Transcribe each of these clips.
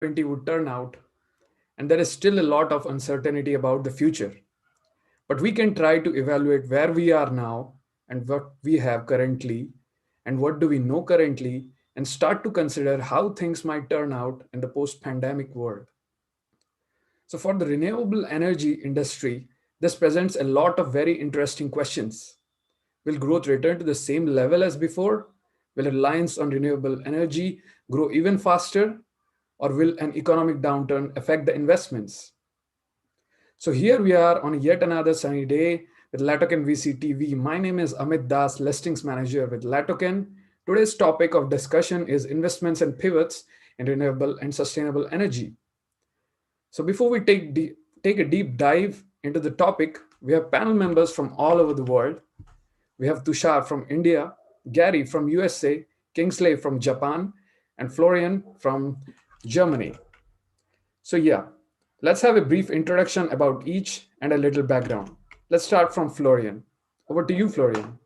2020 would turn out, and there is still a lot of uncertainty about the future. But we can try to evaluate where we are now and what we have currently and what do we know currently and start to consider how things might turn out in the post pandemic world. So, for the renewable energy industry, this presents a lot of very interesting questions. Will growth return to the same level as before? Will reliance on renewable energy grow even faster? Or will an economic downturn affect the investments? So here we are on yet another sunny day with Latoken VC TV. My name is Amit Das, listings manager with Latoken. Today's topic of discussion is investments and pivots in renewable and sustainable energy. So before we take a deep dive into the topic, we have panel members from all over the world. We have Tushar from India, Gary from USA, Kingsley from Japan, and Florian from Germany. So, yeah, let's have a brief introduction about each and a little background. Let's start from Florian. Over to you, Florian.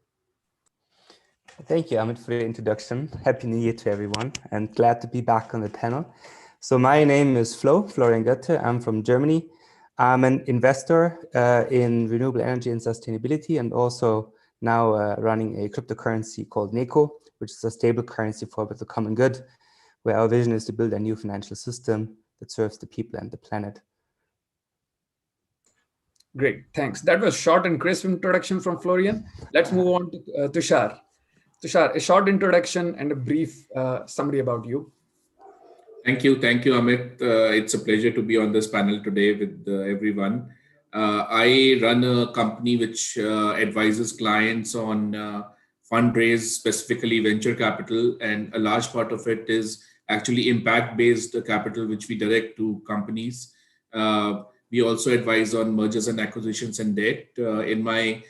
Thank you, Amit, for the introduction. Happy New Year to everyone, and glad to be back on the panel. So my name is Florian Goette. I'm from Germany. I'm an investor in renewable energy and sustainability, and also now running a cryptocurrency called NECO, which is a stable currency for the common good, where our vision is to build a new financial system that serves the people and the planet. Great, thanks. That was short and crisp introduction from Florian. Let's move on to Tushar. Tushar, a short introduction and a brief summary about you. Thank you, Amit. It's a pleasure to be on this panel today with everyone. I run a company which advises clients on fundraise, specifically venture capital, and a large part of it is actually impact-based capital, which we direct to companies. We also advise on mergers and acquisitions and debt. In my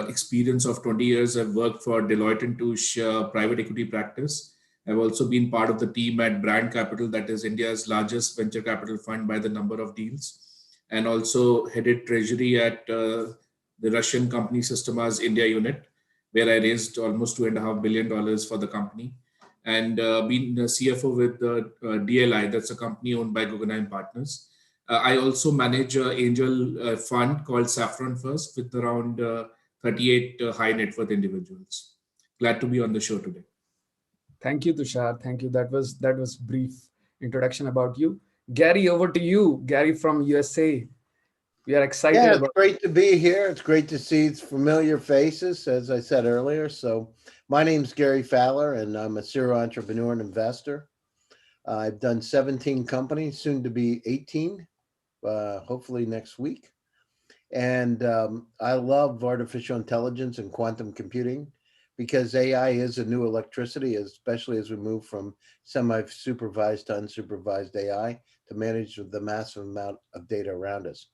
experience of 20 years, I've worked for Deloitte and Touche private equity practice. I've also been part of the team at Brand Capital, that is India's largest venture capital fund by the number of deals, and also headed treasury at the Russian company Systema's India unit, where I raised almost $2.5 billion for the company, and been the CFO with DLI, that's a company owned by Guggenheim Partners. I also manage an angel fund called Saffron First with around 38 high net worth individuals. Glad to be on the show today. Thank you, Tushar. Thank you. That was brief introduction about you. Gary, over to you. Gary from USA. We are excited. Yeah, it's great to be here. It's great to see familiar faces, as I said earlier. So my name's Gary Fowler, and I'm a serial entrepreneur and investor. I've done 17 companies, soon to be 18, hopefully next week. And I love artificial intelligence and quantum computing, because AI is a new electricity, especially as we move from semi-supervised to unsupervised AI to manage the massive amount of data around us.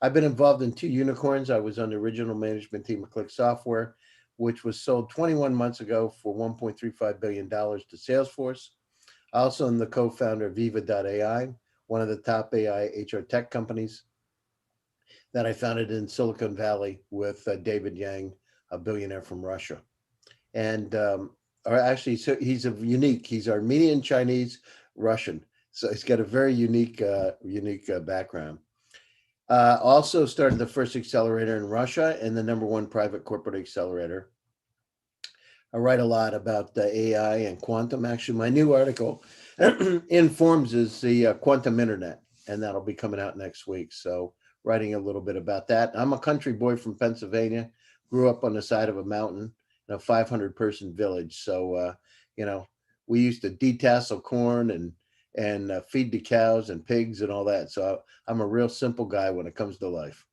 I've been involved in 2 unicorns. I was on the original management team of Click Software, which was sold 21 months ago for $1.35 billion to Salesforce. I also am the co-founder of Viva.ai, one of the top AI HR tech companies that I founded in Silicon Valley with David Yang, a billionaire from Russia. And so he's Armenian, Chinese, Russian. So he's got a very unique background. Also started the first accelerator in Russia and the #1 private corporate accelerator. I write a lot about the AI and quantum. Actually, my new article in Forms is the quantum internet, and that'll be coming out next week. So writing a little bit about that. I'm a country boy from Pennsylvania, grew up on the side of a mountain, a 500-person village. So, we used to detassel corn and feed the cows and pigs and all that. So I'm a real simple guy when it comes to life.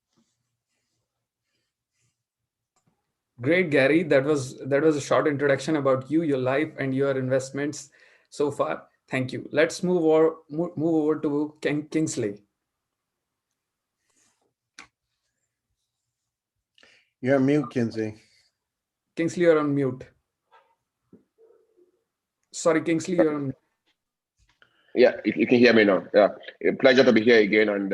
Great, Gary. That was a short introduction about you, your life, and your investments so far. Thank you. Let's move over to Kingsley. You're on mute, Kingsley. Kingsley, you're on mute. Sorry, Kingsley, you're on mute. Yeah, you can hear me now. Yeah, a pleasure to be here again. And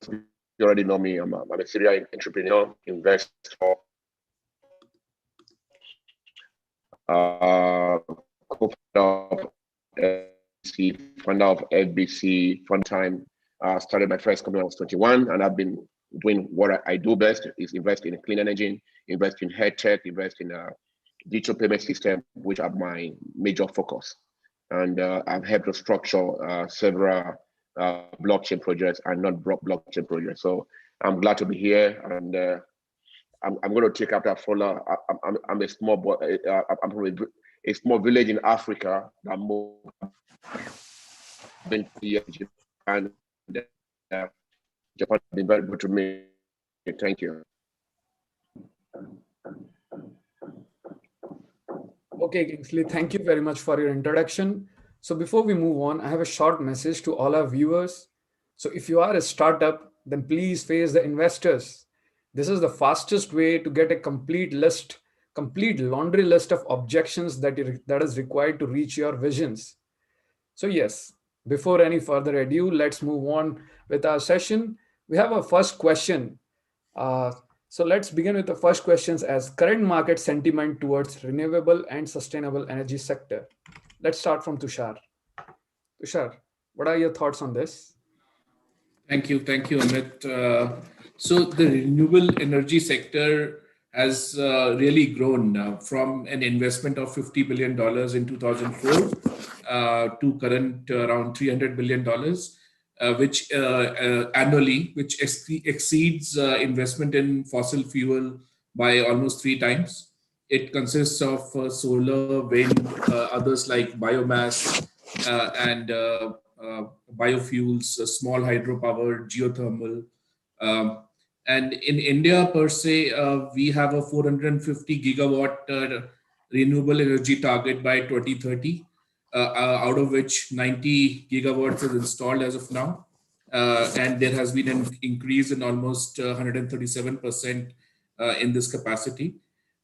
you already know me. I'm a serial entrepreneur, investor, co-founder of founder of FBC Fund Time. Started my first company when I was 21, and I've been doing what I do best, is invest in clean energy, invest in health tech, invest in digital payment system, which are my major focus. And I've helped to structure several blockchain projects and not blockchain projects. So I'm glad to be here, and I'm going to take up that follow. I'm a small boy. I'm from a small village in Africa that moved 20 years in Japan. Japan has been very good to me. Thank you. Okay, Kingsley, thank you very much for your introduction. So before we move on, I have a short message to all our viewers. So if you are a startup, then please face the investors. This is the fastest way to get a complete laundry list of objections that is required to reach your visions. So yes, before any further ado, let's move on with our session. We have a first question. Uh, so let's begin with the first questions as current market sentiment towards renewable and sustainable energy sector. Let's start from Tushar. Tushar, what are your thoughts on this? Thank you, Amit. So the renewable energy sector has really grown from an investment of $50 billion in 2004 to current around $300 billion, which annually, which exceeds investment in fossil fuel by almost 3 times. It consists of solar, wind, others like biomass and biofuels, small hydropower, geothermal. Um, and in India, per se, we have a 450 gigawatt renewable energy target by 2030, out of which 90 gigawatts is installed as of now. And there has been an increase in almost 137% in this capacity.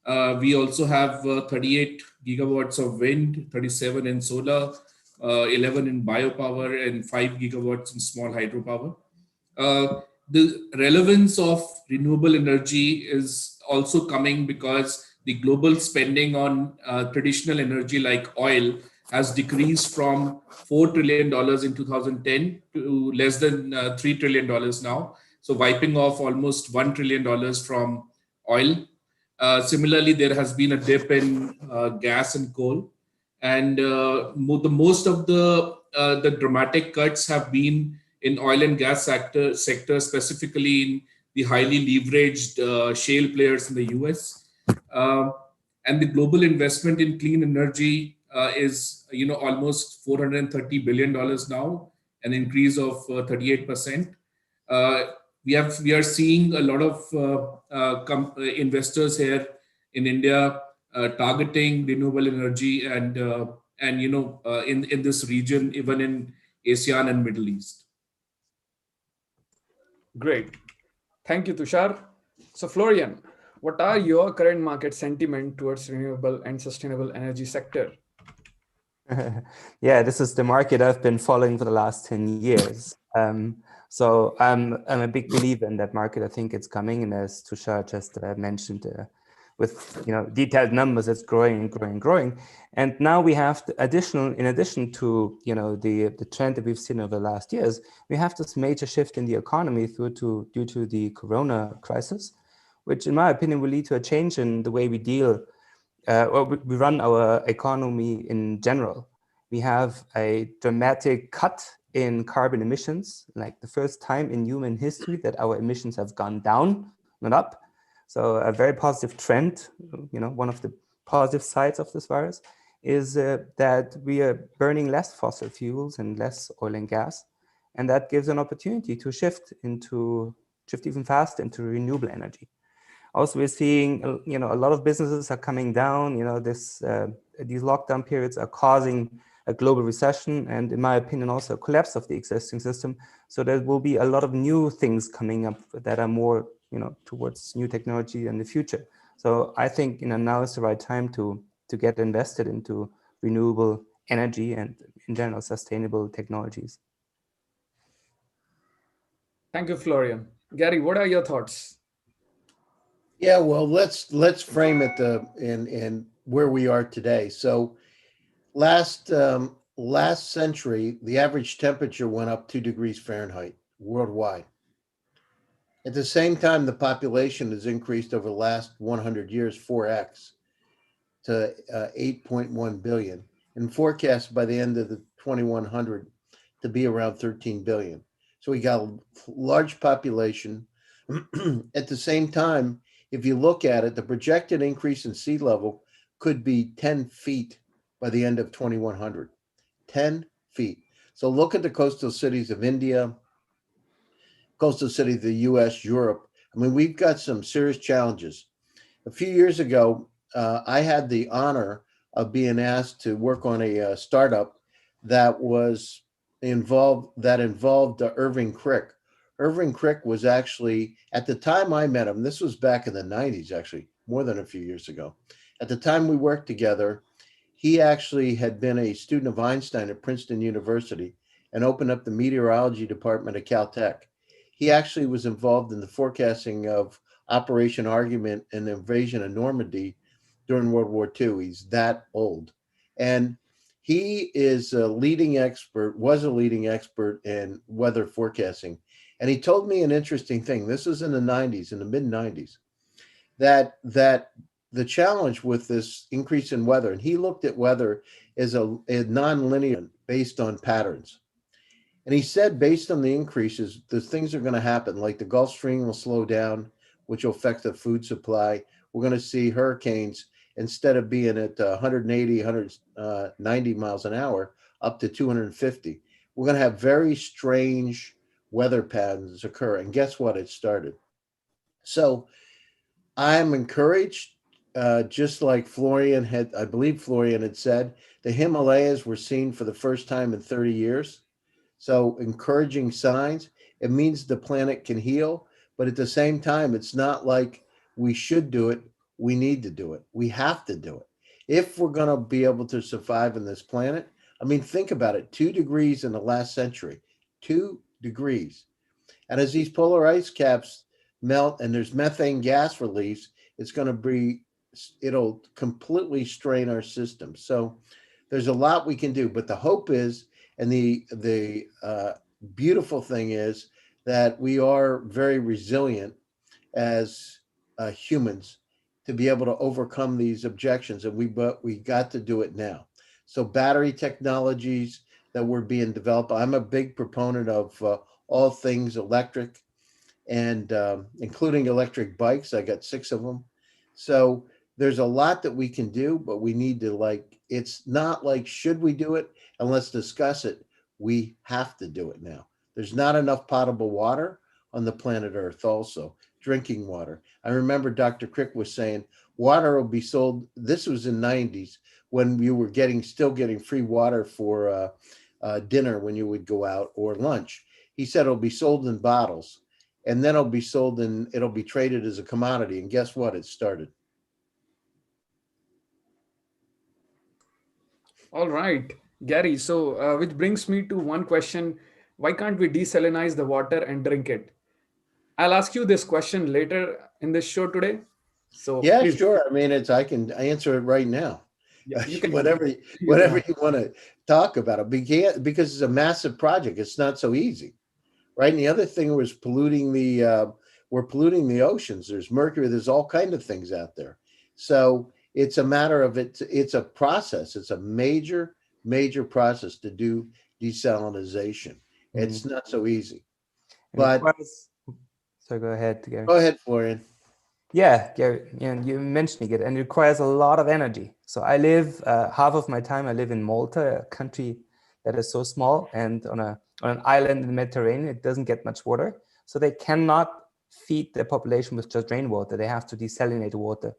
We also have 38 gigawatts of wind, 37 in solar, 11 in biopower, and 5 gigawatts in small hydropower. The relevance of renewable energy is also coming because the global spending on traditional energy like oil has decreased from $4 trillion in 2010 to less than $3 trillion now. So wiping off almost $1 trillion from oil. Similarly, there has been a dip in gas and coal. And most of the dramatic cuts have been in oil and gas sector, specifically in the highly leveraged shale players in the US. Um, and the global investment in clean energy is almost $430 billion now, an increase of 38%. Uh, we are seeing a lot of investors here in India targeting renewable energy and in this region, even in ASEAN and Middle East. Great. Thank you, Tushar. So Florian, what are your current market sentiment towards renewable and sustainable energy sector? Yeah, this is the market I've been following for the last 10 years. So I'm a big believer in that market. I think it's coming, and as Tushar just mentioned, with detailed numbers, it's growing. And now we have in addition to the trend that we've seen over the last years, we have this major shift in the economy due to the Corona crisis, which in my opinion will lead to a change in the way we deal or we run our economy in general. We have a dramatic cut in carbon emissions, like the first time in human history that our emissions have gone down, not up. So a very positive trend, one of the positive sides of this virus is that we are burning less fossil fuels and less oil and gas. And that gives an opportunity to shift even faster into renewable energy. Also, we're seeing, a lot of businesses are coming down. These lockdown periods are causing a global recession, and in my opinion, also a collapse of the existing system. So there will be a lot of new things coming up that are more, towards new technology in the future. So I think, now is the right time to get invested into renewable energy and, in general, sustainable technologies. Thank you, Florian. Gary, what are your thoughts? Yeah, well, let's frame it in where we are today. So last last century, the average temperature went up 2 degrees Fahrenheit worldwide. At the same time, the population has increased over the last 100 years, 4x, to 8.1 billion, and forecast by the end of the 2100 to be around 13 billion. So we got a large population. At the same time, if you look at it, the projected increase in sea level could be 10 feet by the end of 2100. 10 feet. So look at the coastal cities of India, coastal cities of the US, Europe. I mean, we've got some serious challenges. A few years ago, I had the honor of being asked to work on a startup that was involved Irving Crick. Irving Crick was actually, at the time I met him, this was back in the 90s, actually, more than a few years ago. At the time we worked together, he actually had been a student of Einstein at Princeton University and opened up the meteorology department at Caltech. He actually was involved in the forecasting of Operation Argument and the invasion of Normandy during World War II. He's that old. And he is was a leading expert in weather forecasting. And he told me an interesting thing. This was in the 90s, in the mid 90s, that the challenge with this increase in weather, and he looked at weather as a non-linear based on patterns. And he said, based on the increases, the things are going to happen, like the Gulf Stream will slow down, which will affect the food supply. We're going to see hurricanes, instead of being at 180, 190 miles an hour, up to 250. We're going to have very strange weather patterns occur. And guess what? It started. So I'm encouraged, just like I believe Florian had said, the Himalayas were seen for the first time in 30 years. So encouraging signs. It means the planet can heal, but at the same time, it's not like we should do it. We need to do it. We have to do it. If we're going to be able to survive on this planet, I mean, think about it, 2 degrees in the last century, 2 degrees. And as these polar ice caps melt and there's methane gas release, it'll completely strain our system. So there's a lot we can do, but the hope is, and the beautiful thing is that we are very resilient as humans to be able to overcome these objections, and we got to do it now. So battery technologies that were being developed. I'm a big proponent of all things electric, and including electric bikes. I got 6 of them. So there's a lot that we can do, but we need to it's not like, should we do it? And let's discuss it. We have to do it now. There's not enough potable water on the planet Earth also, drinking water. I remember Dr. Crick was saying water will be sold. This was in the 90s when you were still getting free water for dinner when you would go out, or lunch. He said it'll be sold in bottles, and then it'll be traded as a commodity. And guess what? It started. All right, Gary. So, which brings me to one question: why can't we desalinize the water and drink it? I'll ask you this question later in this show today. So, Yeah, please, sure. I mean, I can answer it right now. yeah, you can whatever you want to talk about it, because it's a massive project. It's not so easy, right? And the other thing was we're polluting the oceans. There's mercury. There's all kinds of things out there. So it's a matter of it's a process. It's a major process to do desalinization. It's not so easy. But so go ahead, Gary. Go ahead, Florian. Yeah, Gary, you're mentioning it, and it requires a lot of energy. So I live half of my time. I live in Malta, a country that is so small, and on an island in the Mediterranean, it doesn't get much water. So they cannot feed their population with just rainwater. They have to desalinate water,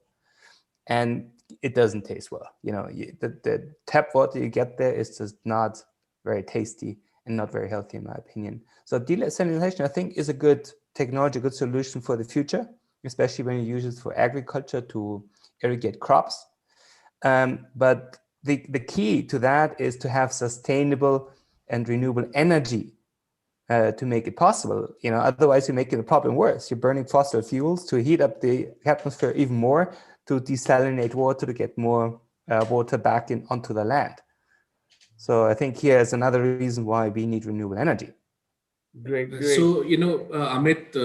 and it doesn't taste well. The tap water you get there is just not very tasty and not very healthy, in my opinion. So desalination, I think, is a good technology, a good solution for the future, especially when you use it for agriculture to irrigate crops. But the key to that is to have sustainable and renewable energy to make it possible. Otherwise you're making the problem worse. You're burning fossil fuels to heat up the atmosphere even more, to desalinate water, to get more water back onto the land. So I think here is another reason why we need renewable energy. Great. So, Amit,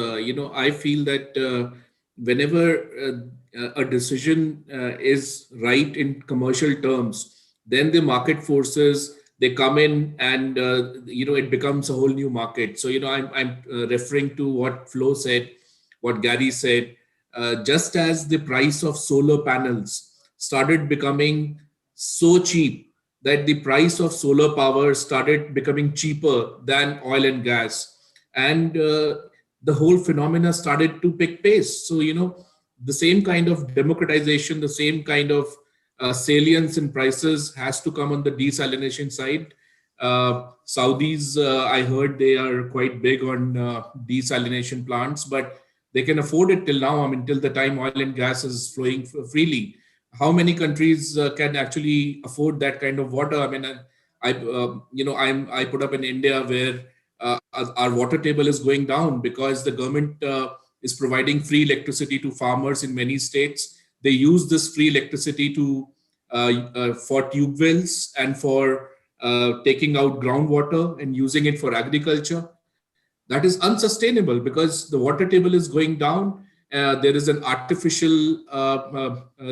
I feel that whenever a decision is right in commercial terms, then the market forces, they come in and, it becomes a whole new market. So, I'm referring to what Flo said, what Gary said. Just as the price of solar panels started becoming so cheap that the price of solar power started becoming cheaper than oil and gas, and the whole phenomena started to pick pace. So, the same kind of democratization, the same kind of salience in prices has to come on the desalination side. Saudis, I heard they are quite big on desalination plants, but they can afford it till now. I mean, till the time oil and gas is flowing freely. How many countries can actually afford that kind of water? I mean, I put up in India where our water table is going down because the government is providing free electricity to farmers in many states. They use this free electricity to for tube wells and for taking out groundwater and using it for agriculture. That is unsustainable because the water table is going down. There is an artificial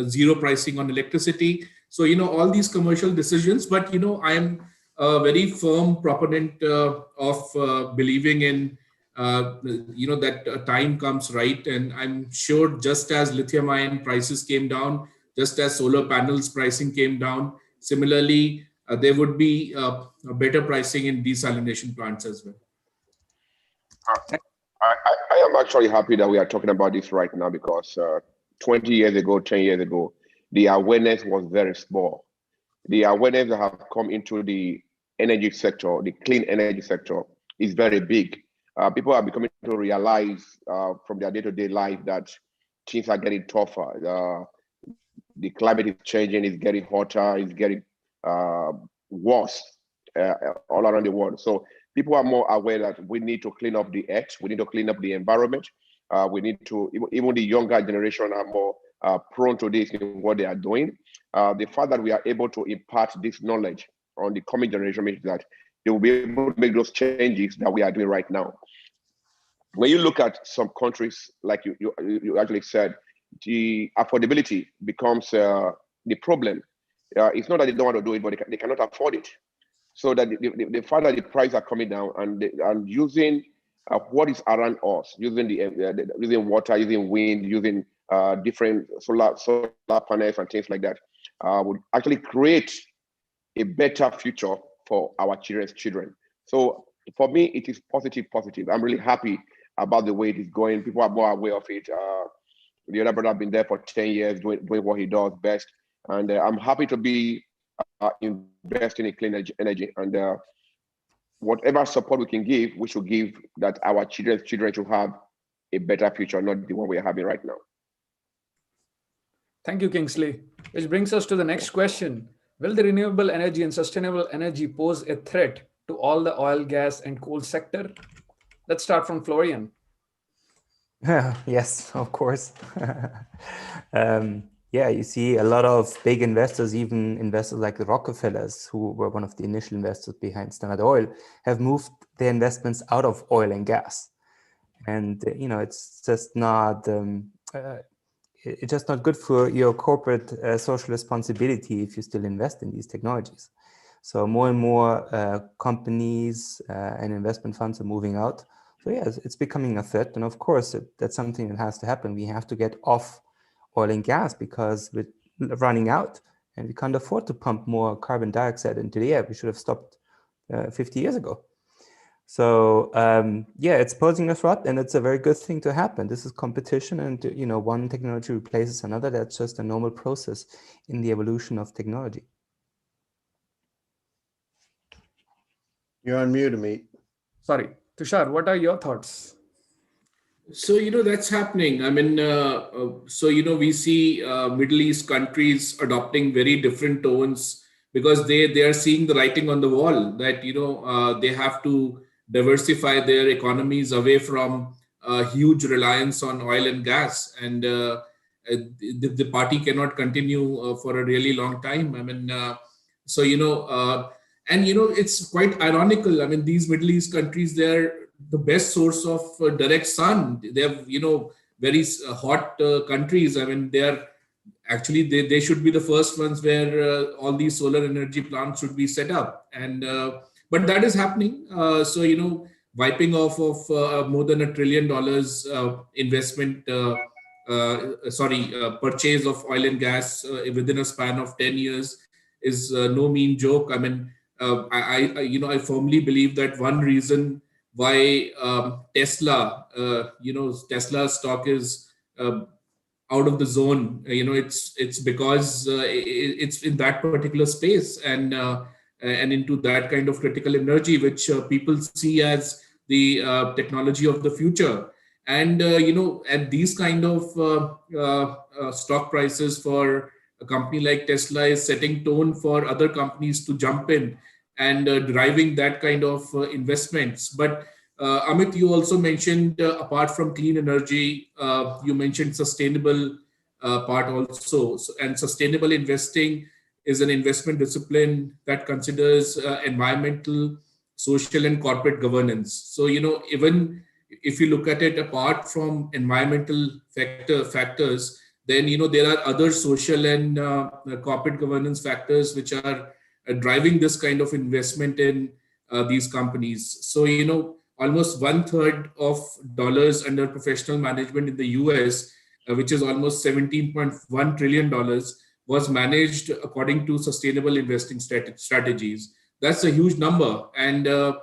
zero pricing on electricity. So, all these commercial decisions, but, I am a very firm proponent of believing in, that time comes right. And I'm sure just as lithium ion prices came down, just as solar panels pricing came down, similarly, there would be a better pricing in desalination plants as well. I am actually happy that we are talking about this right now because 20 years ago, 10 years ago, the awareness was very small. The awareness that have come into the energy sector, the clean energy sector, is very big. People are becoming to realize from their day-to-day life that things are getting tougher. The climate is changing, it's getting hotter, it's getting worse all around the world. So people are more aware that we need to clean up the earth, we need to clean up the environment. We need to, even the younger generation are more prone to this in what they are doing. The fact that we are able to impart this knowledge on the coming generation means that they will be able to make those changes that we are doing right now. When you look at some countries, like you actually said, the affordability becomes the problem. It's not that they don't want to do it, but they cannot afford it. So that the fact that the prices are coming down and using what is around us, using using water, using wind, using different solar panels and things like that, would actually create a better future for our children's children. So for me, it is positive. I'm really happy about the way it is going. People are more aware of it. The other brother has been there for 10 years doing what he does best. And I'm happy to be investing in clean energy. And whatever support we can give, we should give that our children should have a better future, not the one we are having right now. Thank you, Kingsley. Which brings us to the next question. Will the renewable energy and sustainable energy pose a threat to all the oil, gas, and coal sector? Let's start from Florian. Yes, of course. Yeah, you see a lot of big investors, even investors like the Rockefellers, who were one of the initial investors behind Standard Oil, have moved their investments out of oil and gas. And, it's just not... it's just not good for your corporate social responsibility if you still invest in these technologies. So more and more companies and investment funds are moving out. So yeah, it's becoming a threat. And of course, that's something that has to happen. We have to get off oil and gas because we're running out and we can't afford to pump more carbon dioxide into the air. We should have stopped 50 years ago. So yeah, it's posing a threat, and it's a very good thing to happen. This is competition, and one technology replaces another. That's just a normal process in the evolution of technology. You're on mute, Amit. Sorry, Tushar, what are your thoughts? So, that's happening. I mean, we see Middle East countries adopting very different tones because they are seeing the writing on the wall that, they have to diversify their economies away from huge reliance on oil and gas. And the party cannot continue for a really long time. I mean, And it's quite ironical. I mean, these Middle East countries, they're the best source of direct sun. They're very hot countries. I mean, they should be the first ones where all these solar energy plants should be set up. And but that is happening. So wiping off of more than $1 trillion investment. Purchase of oil and gas within a span of 10 years is no mean joke. I mean, I firmly believe that one reason why Tesla stock is out of the zone, it's because it's in that particular space, and into that kind of critical energy, which people see as the technology of the future. And at these kind of stock prices for a company like Tesla is setting tone for other companies to jump in and driving that kind of investments. But Amit, you also mentioned, apart from clean energy, you mentioned sustainable part also. And sustainable investing is an investment discipline that considers environmental, social, and corporate governance. So, even if you look at it apart from environmental factors, then there are other social and corporate governance factors which are driving this kind of investment in these companies. So almost one third of dollars under professional management in the US, which is almost $17.1 trillion, was managed according to sustainable investing strategies. That's a huge number. And the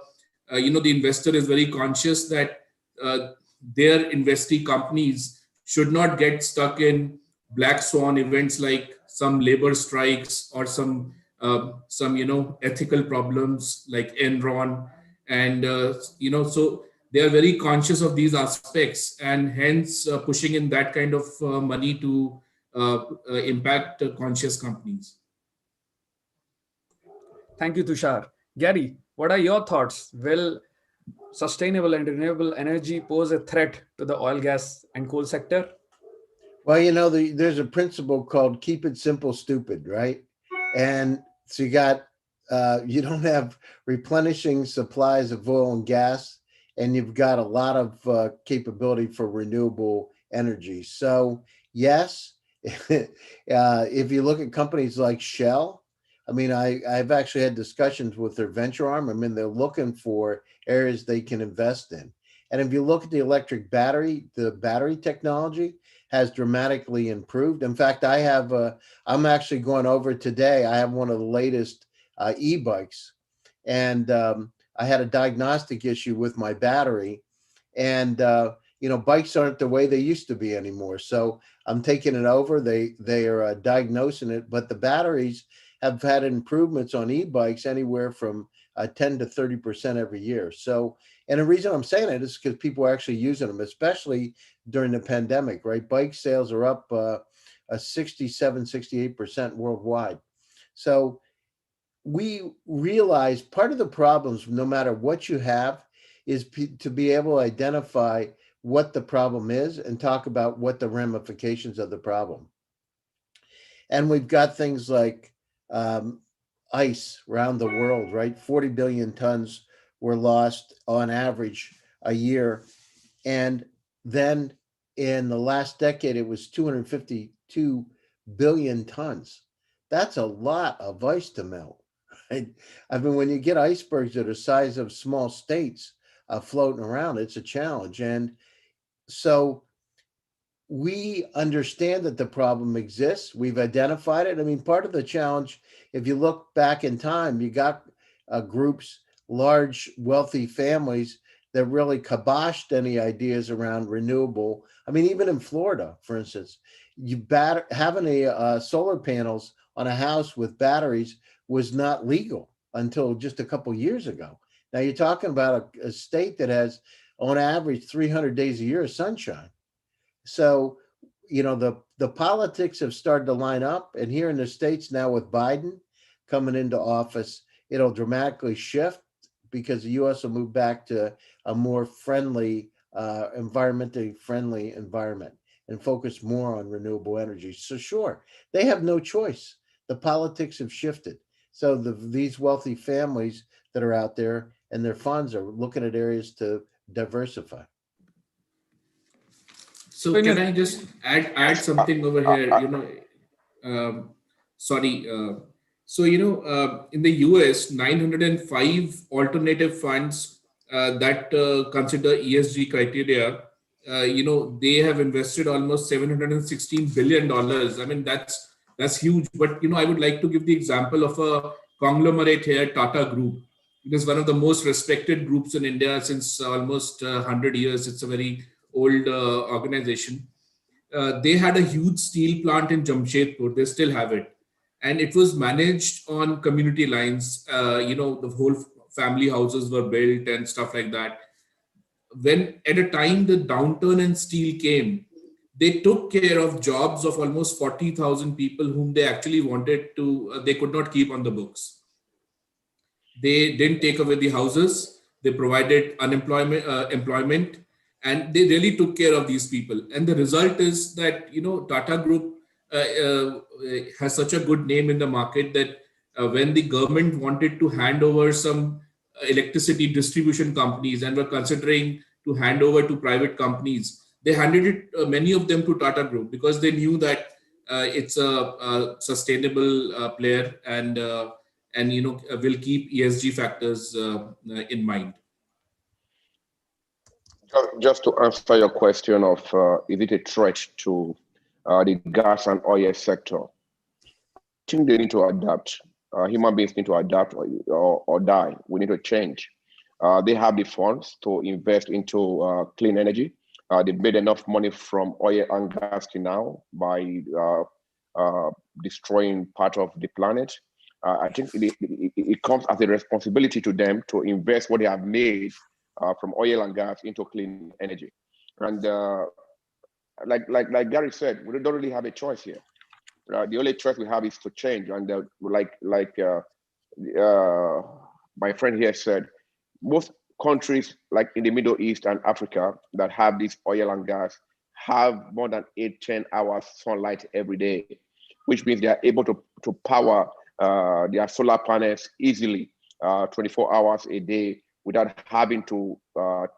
investor is very conscious that their investee companies should not get stuck in black swan events like some labor strikes or some ethical problems like Enron. And so they are very conscious of these aspects, and hence pushing in that kind of money to impact conscious companies. Thank you, Tushar. Gary, what are your thoughts? Will sustainable and renewable energy pose a threat to the oil, gas, and coal sector? Well, there's a principle called keep it simple, stupid, right? And so you don't have replenishing supplies of oil and gas, and you've got a lot of capability for renewable energy. So yes, if you look at companies like Shell, I mean, I've actually had discussions with their venture arm. I mean, they're looking for areas they can invest in. And if you look at the electric battery, the battery technology has dramatically improved. In fact, I'm actually going over today. I have one of the latest e-bikes, and I had a diagnostic issue with my battery, and bikes aren't the way they used to be anymore. So I'm taking it over. They are diagnosing it, but the batteries have had improvements on e-bikes anywhere from 10 to 30% every year. So, and the reason I'm saying it is because people are actually using them, especially during the pandemic, right? Bike sales are up 67, 68% worldwide. So we realize part of the problems, no matter what you have, is to be able to identify what the problem is and talk about what the ramifications of the problem. And we've got things like ice around the world, right? 40 billion tons were lost on average a year. And then in the last decade, it was 252 billion tons. That's a lot of ice to melt, right? I mean, when you get icebergs that are the size of small states floating around, it's a challenge. And so we understand that the problem exists. We've identified it. I mean, part of the challenge, if you look back in time, you got groups, large, wealthy families that really kiboshed any ideas around renewable. I mean, even in Florida, for instance, having solar panels on a house with batteries was not legal until just a couple of years ago. Now you're talking about a state that has, on average, 300 days a year of sunshine. So, the politics have started to line up, and here in the States now with Biden coming into office, it'll dramatically shift because the U.S. will move back to a more friendly, environmentally friendly environment and focus more on renewable energy. So sure, they have no choice. The politics have shifted. So these wealthy families that are out there and their funds are looking at areas to diversify. So can I just add something over here? Um, sorry. In the US, 905 alternative funds that consider ESG criteria. They have invested almost $716 billion. I mean, that's huge. But I would like to give the example of a conglomerate here, Tata Group. It is one of the most respected groups in India since almost 100 years. It's a very old organization. They had a huge steel plant in Jamshedpur. They still have it, and it was managed on community lines. The whole family houses were built and stuff like that. When at a time the downturn in steel came, they took care of jobs of almost 40,000 people whom they actually wanted to. They could not keep on the books. They didn't take away the houses. They provided employment, and they really took care of these people. And the result is that Tata Group has such a good name in the market that when the government wanted to hand over some electricity distribution companies and were considering to hand over to private companies, they handed it many of them to Tata Group because they knew that it's a sustainable player and will keep ESG factors in mind. Just to answer your question of is it a threat to the gas and oil sector? I think they need to adapt. Human beings need to adapt or die. We need to change. They have the funds to invest into clean energy. They made enough money from oil and gas till now by destroying part of the planet. I think it comes as a responsibility to them to invest what they have made from oil and gas into clean energy. And like Gary said, we don't really have a choice here. The only choice we have is to change. And my friend here said, most countries like in the Middle East and Africa that have this oil and gas have more than 8-10 hours sunlight every day, which means they are able to power their solar panels easily 24 hours a day without having to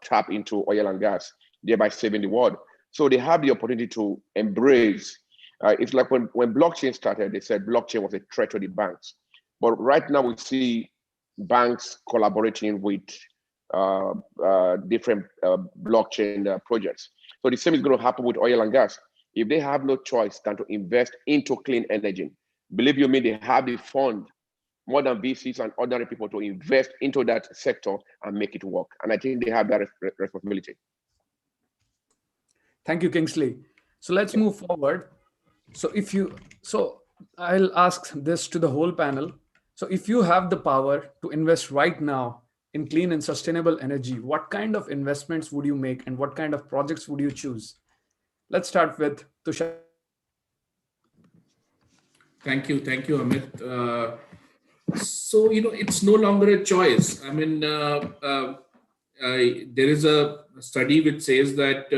tap into oil and gas, thereby saving the world. So they have the opportunity to embrace. It's like when blockchain started, they said blockchain was a threat to the banks. But right now we see banks collaborating with different blockchain projects. So the same is going to happen with oil and gas. If they have no choice than to invest into clean energy, believe you me, they have the fund more than VCs and ordinary people to invest into that sector and make it work. And I think they have that responsibility. Thank you, Kingsley. So let's move forward. So I'll ask this to the whole panel. So if you have the power to invest right now in clean and sustainable energy, what kind of investments would you make and what kind of projects would you choose? Let's start with Tushar. Thank you, Amit. So it's no longer a choice. I mean, there is a study which says that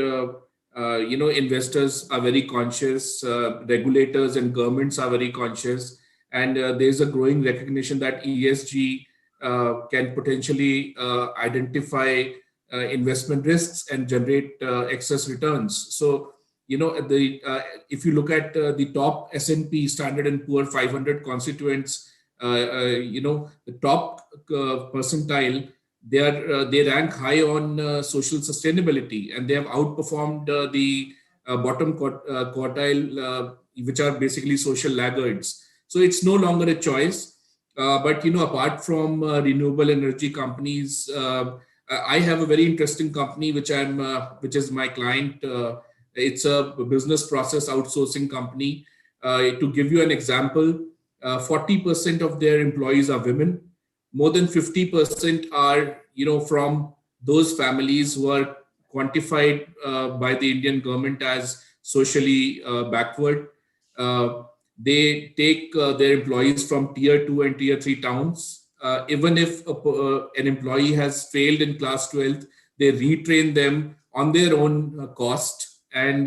investors are very conscious, regulators and governments are very conscious, and there's a growing recognition that ESG can potentially identify investment risks and generate excess returns. So if you look at the top S&P Standard and Poor 500 constituents, the top percentile, they rank high on social sustainability, and they have outperformed the bottom quartile, which are basically social laggards. So it's no longer a choice. But apart from renewable energy companies, I have a very interesting company which is my client. It's a business process outsourcing company. To give you an example, 40% of their employees are women. More than 50% are from those families who are quantified by the Indian government as socially backward. They take their employees from tier 2 and tier 3 towns. Even if an employee has failed in class 12th, they retrain them on their own cost and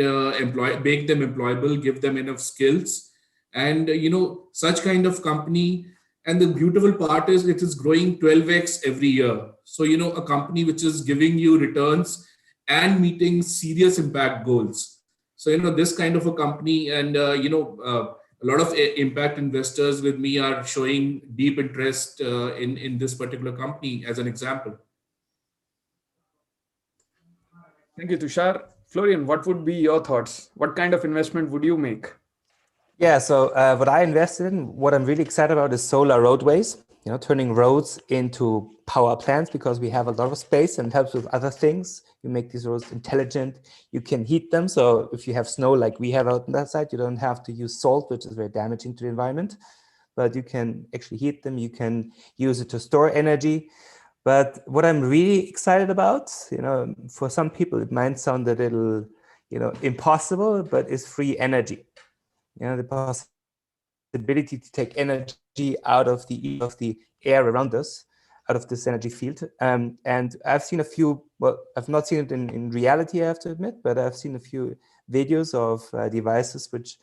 make them employable, give them enough skills. And such kind of company And the beautiful part is it is growing 12x every year. So, a company which is giving you returns and meeting serious impact goals. So, this kind of a company, and, a lot of impact investors with me are showing deep interest in this particular company as an example. Thank you, Tushar. Florian, what would be your thoughts? What kind of investment would you make? Yeah, so what I invested in, what I'm really excited about is solar roadways, turning roads into power plants because we have a lot of space and helps with other things. You make these roads intelligent. You can heat them. So if you have snow like we have out on that side, you don't have to use salt, which is very damaging to the environment, but you can actually heat them. You can use it to store energy. But what I'm really excited about, for some people, it might sound a little, impossible, but it's free energy. The possibility to take energy out of the air around us, out of this energy field. And I've seen a few, well, I've not seen it in reality, I have to admit, but I've seen a few videos of devices which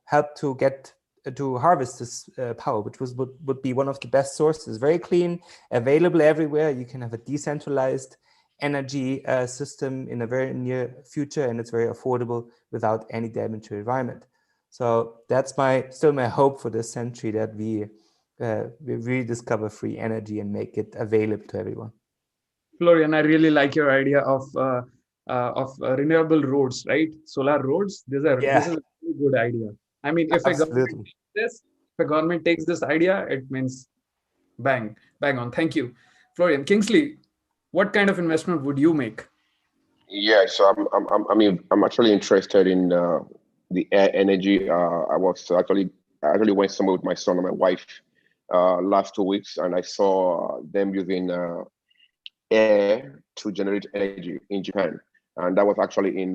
help to harvest this power, which would be one of the best sources. Very clean, available everywhere. You can have a decentralized energy system in a very near future, and it's very affordable without any damage to the environment. So that's still my hope for this century, that we rediscover free energy and make it available to everyone. Florian, I really like your idea of renewable roads, right? Solar roads. This is a really good idea. I mean, Absolutely. if a government takes this idea, it means bang on. Thank you, Florian. Kingsley, what kind of investment would you make? Yeah, so I'm actually interested in the air energy. I actually went somewhere with my son and my wife last 2 weeks, and I saw them using air to generate energy in Japan, and that was actually in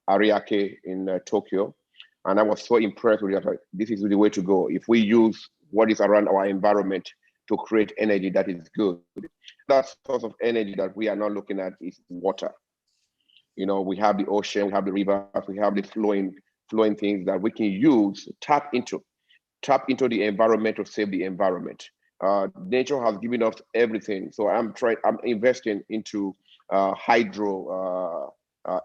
Ariake in Tokyo, and I was so impressed with it. Like, this is the way to go. If we use what is around our environment to create energy that is good, that source of energy that we are not looking at is water. We have the ocean, we have the rivers, we have the flowing things that we can use, tap into the environment to save the environment. Nature has given us everything, so I'm investing into hydro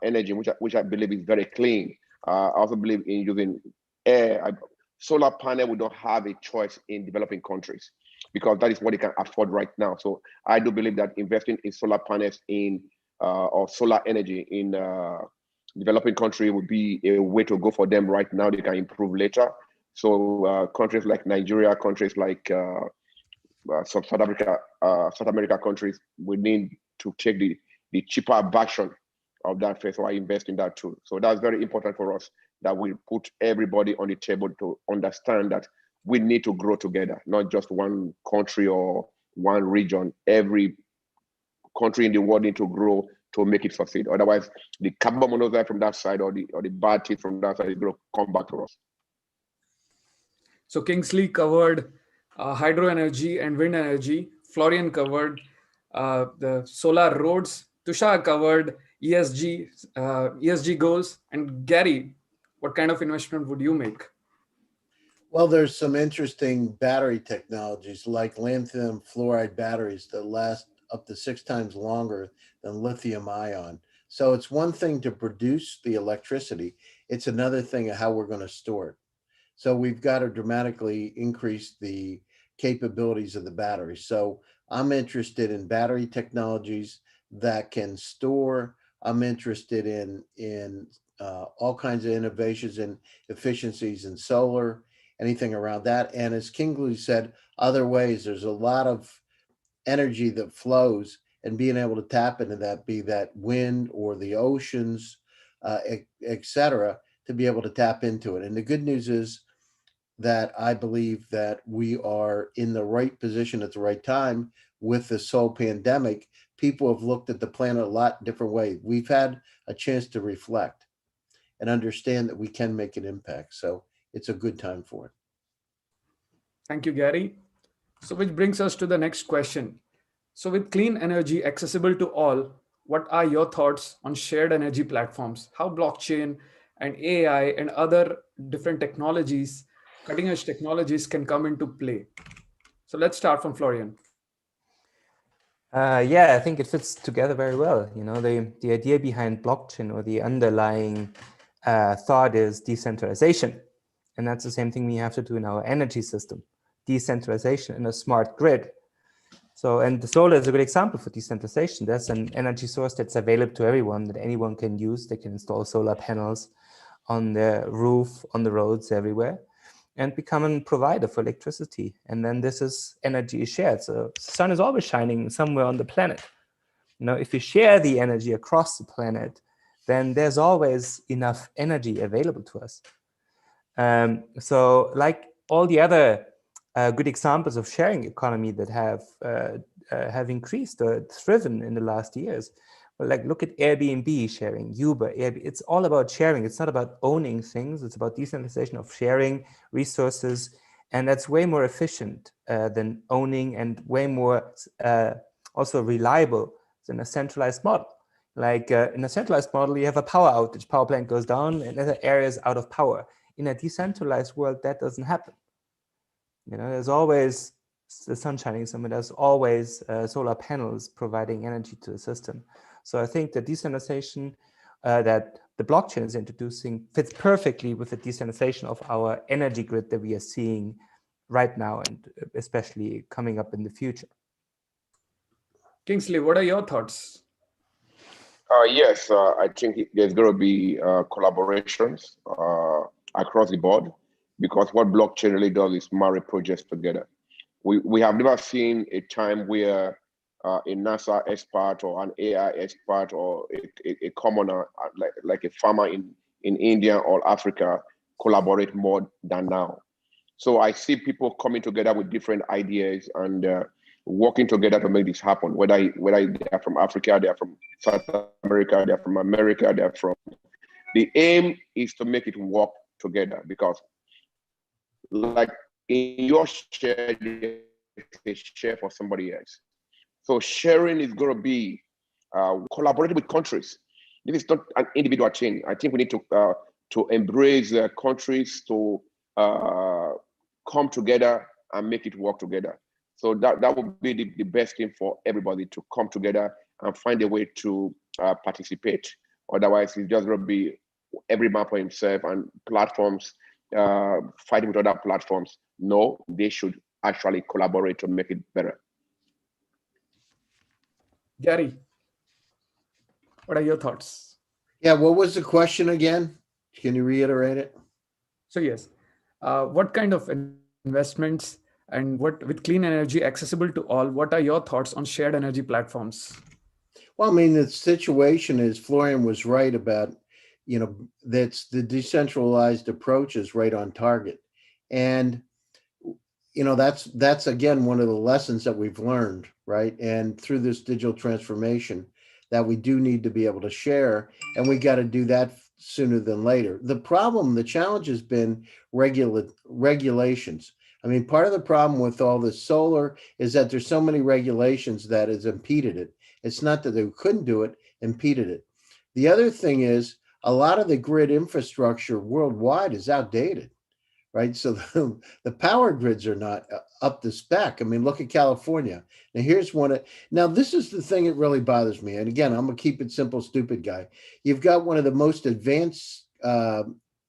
energy, which I believe is very clean. I also believe in using air. Solar panel, we don't have a choice in developing countries because that is what they can afford right now. So I do believe that investing in solar panels or solar energy in developing country would be a way to go for them right now. They can improve later. So countries like Nigeria, countries like South America countries, we need to take the cheaper version of that first. So I invest in that too. So that's very important for us, that we put everybody on the table to understand that we need to grow together, not just one country or one region. Every country in the world need to grow to make it succeed. Otherwise, the carbon monoxide from that side or the bad things from that side is going to come back to us. So Kingsley covered hydro energy and wind energy. Florian covered the solar roads. Tushar covered ESG goals. And Gary, what kind of investment would you make? Well, there's some interesting battery technologies like lithium fluoride batteries that last up to 6 times longer than lithium ion. So it's one thing to produce the electricity. It's another thing of how we're going to store it. So we've got to dramatically increase the capabilities of the battery. So I'm interested in battery technologies that can store. I'm interested in all kinds of innovations and efficiencies in solar, anything around that. And as Kingsley said, other ways, there's a lot of energy that flows, and being able to tap into that, be that wind or the oceans, et cetera, to be able to tap into it. And the good news is that I believe that we are in the right position at the right time with this whole pandemic. People have looked at the planet a lot different way. We've had a chance to reflect and understand that we can make an impact. So it's a good time for it. Thank you, Gary. So which brings us to the next question. So with clean energy accessible to all, what are your thoughts on shared energy platforms? How blockchain and AI and other different technologies cutting edge technologies can come into play? So let's start from Florian. Yeah, I think it fits together very well. You know, the idea behind blockchain, or the underlying thought, is decentralization. And that's the same thing we have to do in our energy system. Decentralization in a smart grid. So, and the solar is a good example for decentralization. There's an energy source that's available to everyone, that anyone can use. They can install solar panels on their roof, on the roads, everywhere, and become a provider for electricity. And then this is energy is shared. So the sun is always shining somewhere on the planet. You know, if you share the energy across the planet, then there's always enough energy available to us. So like all the other good examples of sharing economy that have increased or thriven in the last years, well, like look at Airbnb sharing, Uber, Airbnb. It's all about sharing. It's not about owning things. It's about decentralization of sharing resources, and that's way more efficient than owning, and way more also reliable than a centralized model. Like in a centralized model, you have a power outage, power plant goes down, and other areas out of power. In a decentralized world, that doesn't happen. You know, there's always the sun shining somewhere. There's always solar panels providing energy to the system. So I think the decentralization that the blockchain is introducing fits perfectly with the decentralization of our energy grid that we are seeing right now, and especially coming up in the future. Kingsley, what are your thoughts? Yes, I think there's going to be collaborations across the board, because what blockchain really does is marry projects together. We have never seen a time where a NASA expert or an AI expert or a commoner like a farmer in India or Africa collaborate more than now. So I see people coming together with different ideas and working together to make this happen. Whether they are from Africa, they are from South America, they are from America, they are from. The aim is to make it work together, because, like in your share, there's a share for somebody else. So sharing is going to be collaborating with countries. This is not an individual chain. I think we need to embrace countries to come together and make it work together. So that would be the best thing for everybody, to come together and find a way to participate. Otherwise, it's just going to be every man for himself, and platforms fighting with other platforms. No, they should actually collaborate to make it better. Gary, what are your thoughts? Yeah, what was the question again? Can you reiterate it? So yes, what kind of investments, and what with clean energy accessible to all, what are your thoughts on shared energy platforms? Well, I mean, the situation is, Florian was right about, that's the decentralized approach is right on target. And, that's again, one of the lessons that we've learned, right? And through this digital transformation, that we do need to be able to share, and we got to do that sooner than later. The challenge has been regulations. I mean, part of the problem with all this solar is that there's so many regulations that has impeded it. It's not that they couldn't do it, impeded it. The other thing is, a lot of the grid infrastructure worldwide is outdated, right? So the power grids are not up to spec. I mean, look at California. Now, now this is the thing that really bothers me. And again, I'm a keep it simple, stupid guy. You've got one of the most advanced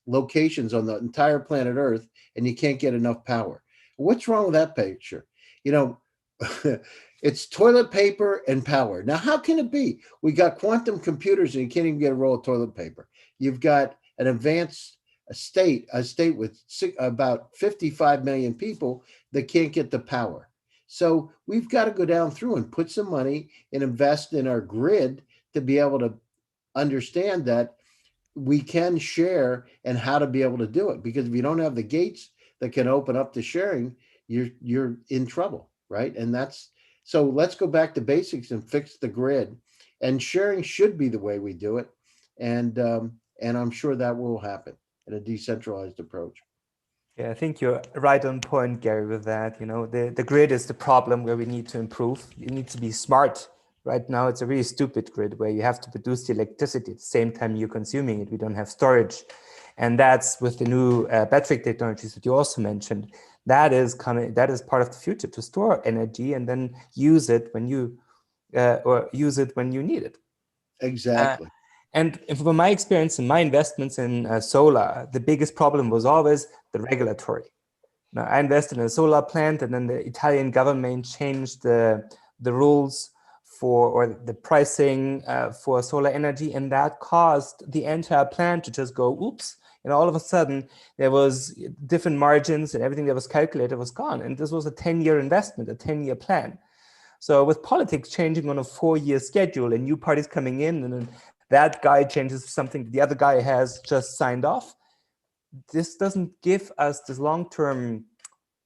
locations on the entire planet Earth, and you can't get enough power. What's wrong with that picture? It's toilet paper and power. Now, how can it be? We got quantum computers and you can't even get a roll of toilet paper. You've got an advanced state with about 55 million people that can't get the power. So we've got to go down through and put some money and invest in our grid to be able to understand that we can share and how to be able to do it. Because if you don't have the gates that can open up to sharing, you're in trouble, right? And so let's go back to basics and fix the grid. And sharing should be the way we do it. And I'm sure that will happen in a decentralized approach. Yeah, I think you're right on point, Gary, with that. The grid is the problem where we need to improve. You need to be smart. Right now, it's a really stupid grid where you have to produce the electricity at the same time you're consuming it. We don't have storage. And that's with the new battery technologies that you also mentioned. That is coming. That is part of the future, to store energy and then use it when you need it. Exactly. And from my experience in my investments in solar, the biggest problem was always the regulatory. Now, I invested in a solar plant, and then the Italian government changed the rules or the pricing for solar energy, and that caused the entire plant to just go, oops. And all of a sudden, there was different margins, and everything that was calculated was gone. And this was a 10-year investment, a 10-year plan. So with politics changing on a 4-year schedule and new parties coming in, and then that guy changes something the other guy has just signed off, this doesn't give us this long-term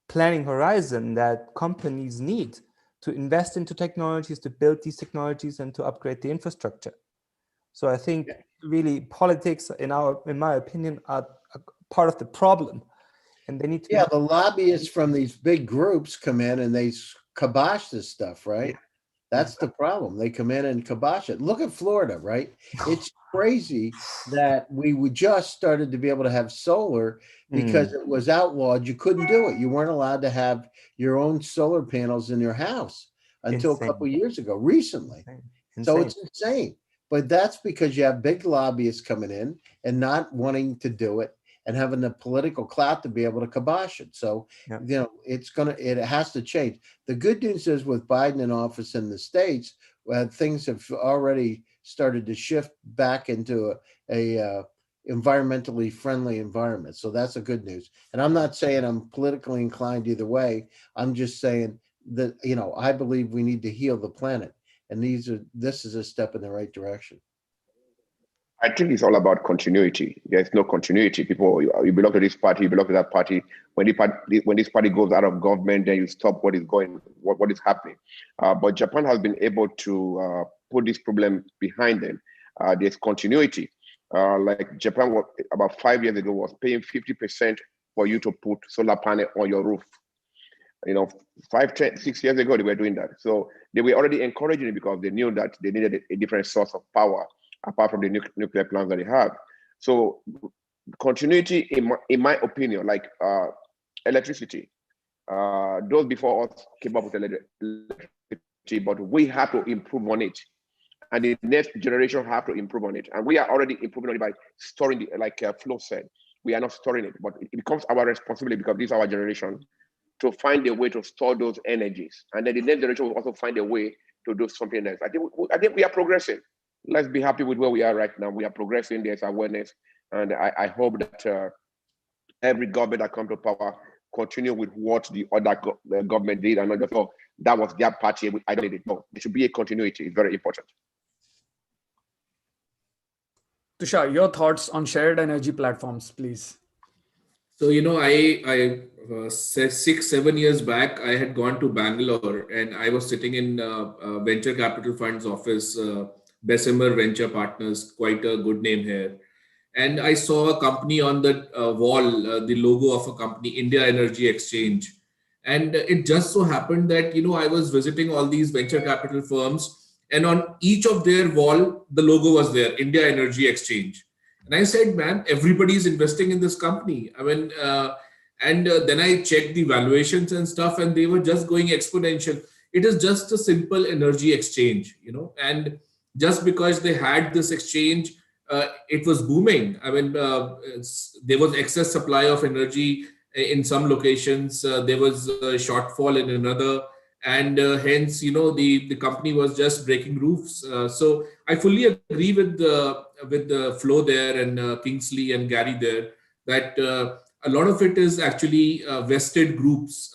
planning horizon that companies need to invest into technologies, to build these technologies, and to upgrade the infrastructure. So I think really politics, in my opinion, are part of the problem, and they need to. Yeah, the lobbyists from these big groups come in and they kibosh this stuff, right? Yeah. That's the problem. They come in and kibosh it. Look at Florida, right? It's crazy that we would just started to be able to have solar because it was outlawed. You couldn't do it. You weren't allowed to have your own solar panels in your house until a couple of years ago, recently. So it's insane. But that's because you have big lobbyists coming in and not wanting to do it and having the political clout to be able to kibosh it. So, it has to change. The good news is with Biden in office in the States, things have already started to shift back into a environmentally friendly environment. So that's a good news. And I'm not saying I'm politically inclined either way. I'm just saying that, I believe we need to heal the planet. And this is a step in the right direction. I think it's all about continuity. There's no continuity. People, you belong to this party, you belong to that party. When this party goes out of government, then you stop what is happening. But Japan has been able to put this problem behind them. There's continuity. Like Japan, about 5 years ago, was paying 50% for you to put solar panel on your roof. 5, 10, 6 years ago, they were doing that. So they were already encouraging it because they knew that they needed a different source of power apart from the nuclear plants that they have. So continuity, in my opinion, like electricity, those before us came up with electricity, but we have to improve on it. And the next generation have to improve on it. And we are already improving on it by storing it, like Flo said. We are not storing it, but it becomes our responsibility because this is our generation to find a way to store those energies. And then the next generation will also find a way to do something else. I think we are progressing. Let's be happy with where we are right now. We are progressing. There's awareness. And I hope that every government that comes to power continue with what the other government did. And not just, that was their party. I don't need it. No, there should be a continuity. It's very important. Tushar, your thoughts on shared energy platforms, please. So, I 6-7 years back, I had gone to Bangalore and I was sitting in venture capital fund's office, Bessemer Venture Partners, quite a good name here. And I saw a company on the wall, the logo of a company, India Energy Exchange. And it just so happened that, I was visiting all these venture capital firms, and on each of their wall, the logo was there, India Energy Exchange. And I said, man, everybody's investing in this company. I mean, then I checked the valuations and stuff, and they were just going exponential. It is just a simple energy exchange, and just because they had this exchange, it was booming. I mean, there was excess supply of energy in some locations. There was a shortfall in another. And hence, the company was just breaking roofs. So I fully agree with the Flo there and Kingsley and Gary there that a lot of it is actually vested groups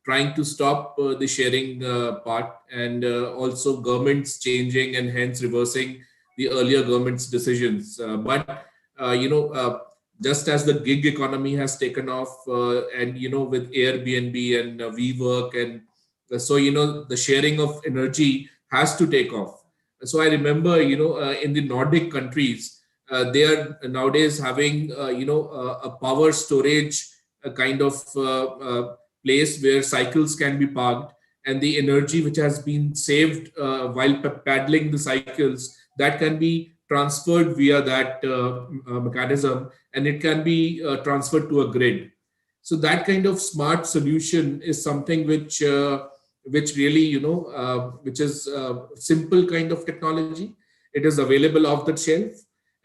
trying to stop the sharing part, and also governments changing and hence reversing the earlier government's decisions. But just as the gig economy has taken off, and with Airbnb and WeWork, and so the sharing of energy has to take off. So I remember in the Nordic countries, they are nowadays having a power storage kind of place where cycles can be parked, and the energy which has been saved while paddling the cycles, that can be transferred via that mechanism, and it can be transferred to a grid. So that kind of smart solution is something which really, which is simple kind of technology. It is available off the shelf,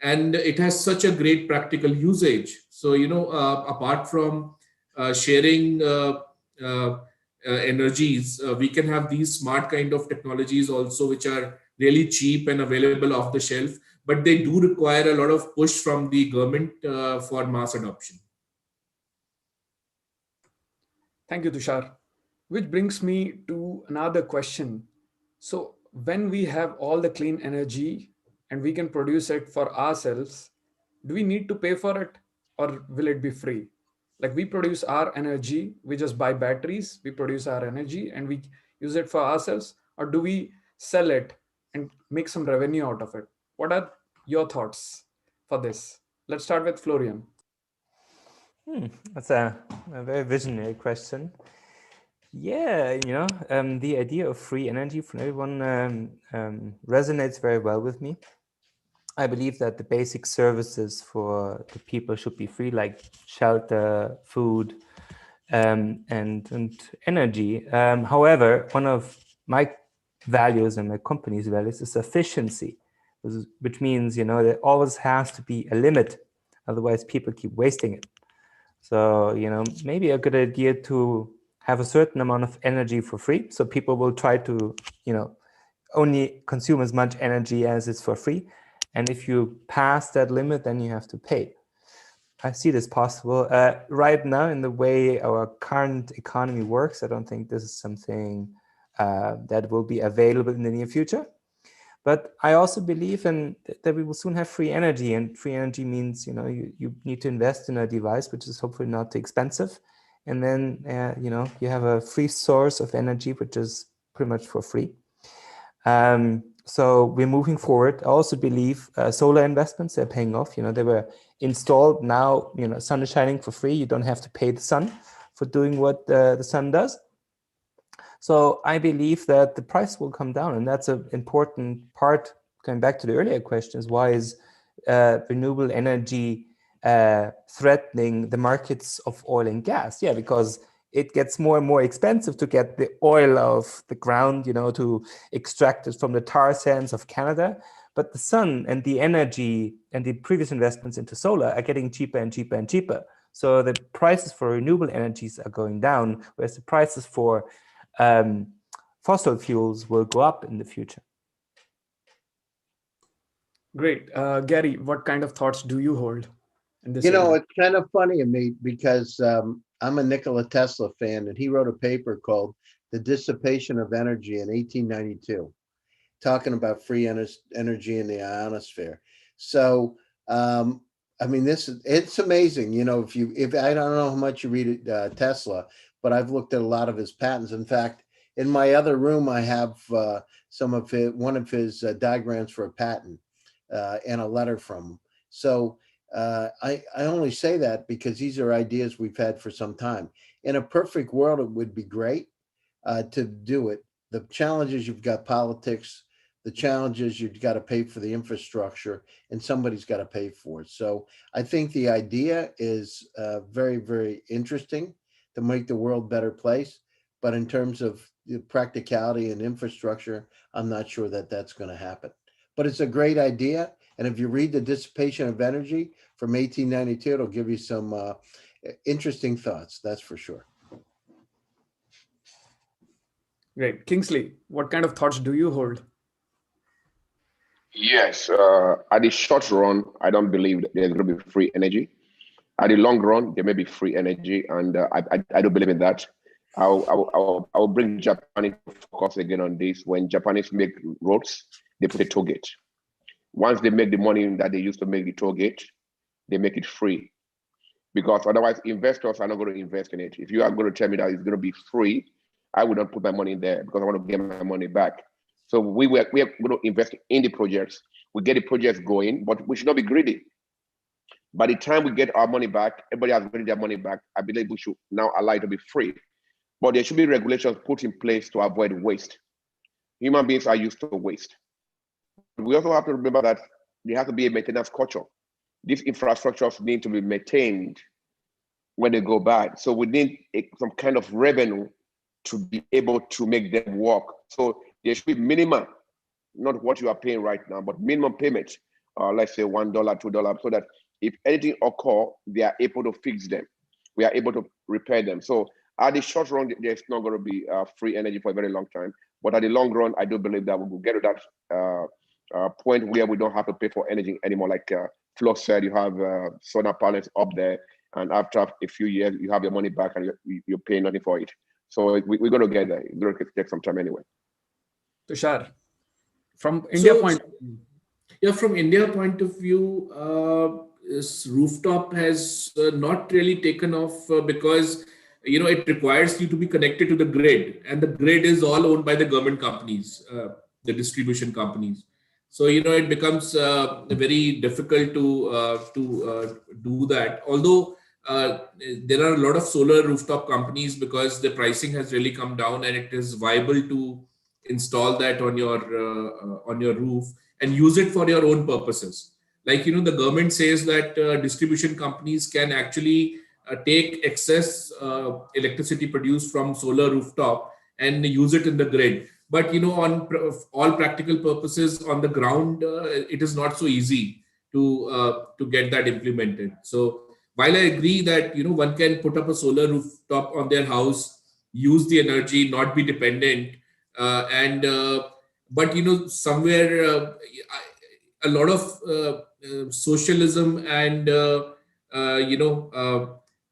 and it has such a great practical usage. So, apart from sharing energies, we can have these smart kind of technologies also, which are really cheap and available off the shelf, but they do require a lot of push from the government for mass adoption. Thank you, Tushar. Which brings me to another question. So, when we have all the clean energy and we can produce it for ourselves, do we need to pay for it or will it be free? Like we produce our energy, we just buy batteries, we produce our energy and we use it for ourselves, or do we sell it and make some revenue out of it? What are your thoughts for this? Let's start with Florian. That's a very visionary question. Yeah, the idea of free energy for everyone resonates very well with me. I believe that the basic services for the people should be free, like shelter, food, and energy. However, one of my values and my company's values is efficiency, which means there always has to be a limit, otherwise people keep wasting it. So maybe a good idea to have a certain amount of energy for free, so people will try to only consume as much energy as is for free. And if you pass that limit, then you have to pay. I see this possible. Right now, in the way our current economy works, I don't think this is something that will be available in the near future. But I also believe in that we will soon have free energy, and free energy means you need to invest in a device which is hopefully not too expensive, and then you have a free source of energy which is pretty much for free. So we're moving forward. I also believe solar investments are paying off. They were installed. Now sun is shining for free. You don't have to pay the sun for doing what the sun does. So I believe that the price will come down, and that's an important part. Going back to the earlier questions, why is renewable energy threatening the markets of oil and gas? Yeah, because it gets more and more expensive to get the oil off the ground, to extract it from the tar sands of Canada. But the sun and the energy and the previous investments into solar are getting cheaper and cheaper and cheaper. So the prices for renewable energies are going down, whereas the prices for fossil fuels will go up in the future. Great. Gary, what kind of thoughts do you hold in this area? It's kind of funny, Amit, because I'm a Nikola Tesla fan, and he wrote a paper called The Dissipation of Energy in 1892, talking about free energy in the ionosphere. So, it's amazing. If I don't know how much you read Tesla, but I've looked at a lot of his patents. In fact, in my other room, I have one of his diagrams for a patent and a letter from him. So I only say that because these are ideas we've had for some time. In a perfect world, it would be great to do it. The challenge is you've got politics. The challenge is you've got to pay for the infrastructure, and somebody's got to pay for it. So I think the idea is very, very interesting to make the world a better place. But in terms of the practicality and infrastructure, I'm not sure that that's going to happen. But it's a great idea. And if you read The Dissipation of Energy from 1892, it'll give you some interesting thoughts, that's for sure. Great. Kingsley, what kind of thoughts do you hold? Yes, at the short run, I don't believe that there's going to be free energy. At the long run, there may be free energy, and I don't believe in that. I'll bring Japan into focus again on this. When Japanese make roads, they put a toll gate. Once they make the money that they used to make the toll gate, they make it free. Because otherwise, investors are not going to invest in it. If you are going to tell me that it's going to be free, I would not put my money in there because I want to get my money back. So we are going to invest in the projects. We get the projects going, but we should not be greedy. By the time we get our money back, everybody has getting their money back. I believe we should now allow it to be free. But there should be regulations put in place to avoid waste. Human beings are used to waste. We also have to remember that there has to be a maintenance culture. These infrastructures need to be maintained when they go bad. So we need some kind of revenue to be able to make them work. So there should be minimum, not what you are paying right now, but minimum payment, let's say $1, $2, so that if anything occur, they are able to fix them. We are able to repair them. So at the short run, there's not going to be free energy for a very long time. But at the long run, I do believe that we will get to that point where we don't have to pay for energy anymore. Like Flo said, you have solar panels up there, and after a few years, you have your money back and you're paying nothing for it. So we're going to get there. It's going to take some time anyway. Tushar, from India point of view. Yeah, from India point of view, this rooftop has not really taken off because it requires you to be connected to the grid, and the grid is all owned by the government companies, the distribution companies. So it becomes very difficult to do that. Although there are a lot of solar rooftop companies because the pricing has really come down and it is viable to install that on your roof and use it for your own purposes. Like the government says that distribution companies can actually take excess electricity produced from solar rooftop and use it in the grid. But on all practical purposes on the ground, it is not so easy to get that implemented. So while I agree that one can put up a solar rooftop on their house, use the energy, not be dependent, but somewhere a lot of socialism and a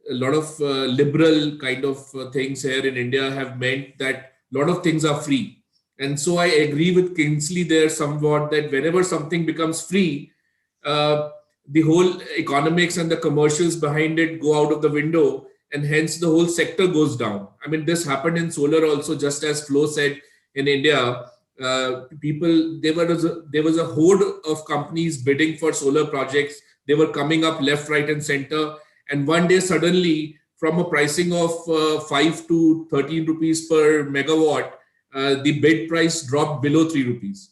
lot of liberal kind of things here in India have meant that a lot of things are free. And so I agree with Kingsley there somewhat that whenever something becomes free, the whole economics and the commercials behind it go out of the window, and hence the whole sector goes down. I mean, this happened in solar also, just as Flo said, in India. There was a horde of companies bidding for solar projects. They were coming up left, right, and center. And one day, suddenly, from a pricing of 5 to 13 rupees per megawatt, the bid price dropped below 3 rupees.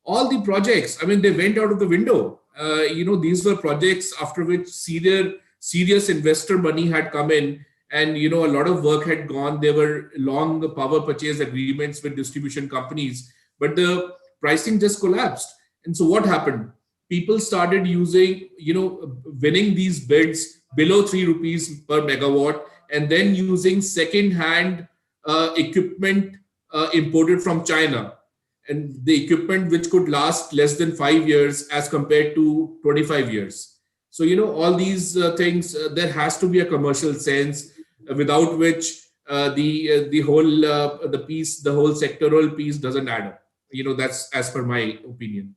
All the projects, I mean, they went out of the window. These were projects after which serious investor money had come in, and a lot of work had gone. There were long power purchase agreements with distribution companies, but the pricing just collapsed. And so what happened? People started winning these bids below 3 rupees per megawatt, and then using second-hand equipment imported from China, and the equipment which could last less than 5 years as compared to 25 years. So, all these things, there has to be a commercial sense without which the whole sectoral piece doesn't add up. That's as per my opinion.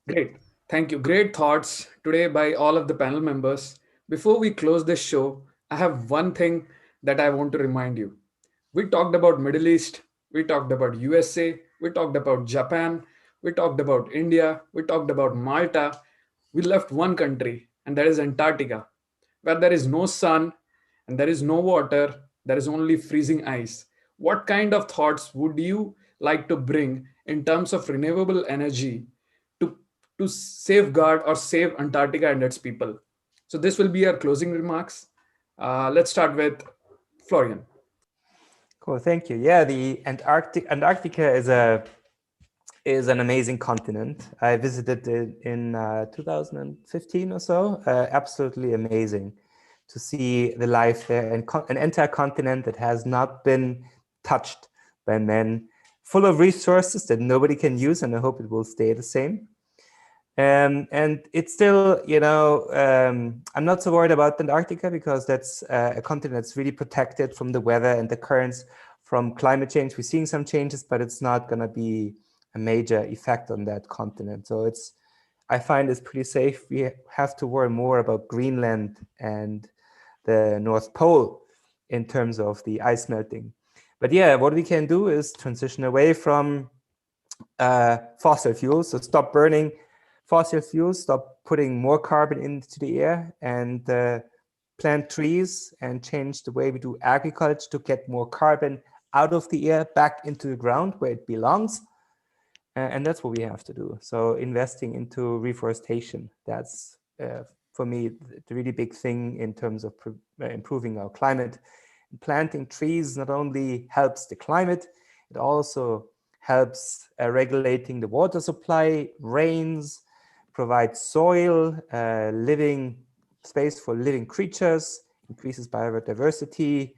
Great. Thank you. Great thoughts today by all of the panel members. Before we close this show, I have one thing that I want to remind you. We talked about Middle East, we talked about USA, we talked about Japan, we talked about India, we talked about Malta. We left one country, and that is Antarctica, where there is no sun and there is no water, there is only freezing ice. What kind of thoughts would you like to bring in terms of renewable energy to, to safeguard or save Antarctica and its people? So this will be our closing remarks. Let's start with Florian. Cool, thank you. Yeah, the Antarctica is an amazing continent. I visited it in 2015 or so. Absolutely amazing to see the life there, and an entire continent that has not been touched by men, full of resources that nobody can use, and I hope it will stay the same. And it's still, I'm not so worried about Antarctica because that's a continent that's really protected from the weather and the currents from climate change. We're seeing some changes, but it's not going to be a major effect on that continent. So I find it's pretty safe. We have to worry more about Greenland and the North Pole in terms of the ice melting. But yeah, what we can do is transition away from fossil fuels. So stop burning fossil fuels, stop putting more carbon into the air, and plant trees and change the way we do agriculture to get more carbon out of the air back into the ground where it belongs. And that's what we have to do. So investing into reforestation, that's for me the really big thing in terms of improving our climate. Planting trees not only helps the climate, it also helps regulating the water supply, rains, provides soil, living space for living creatures, increases biodiversity,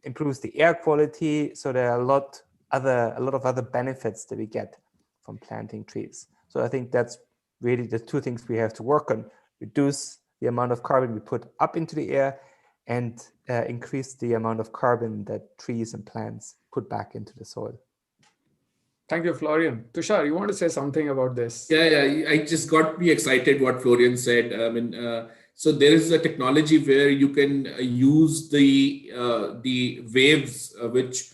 improves the air quality. So there are a lot of other benefits that we get from planting trees. So I think that's really the two things we have to work on: reduce the amount of carbon we put up into the air, and increase the amount of carbon that trees and plants put back into the soil. Thank you, Florian. Tushar, you want to say something about this? Yeah. I just got me excited what Florian said. I mean, so there is a technology where you can use the waves, which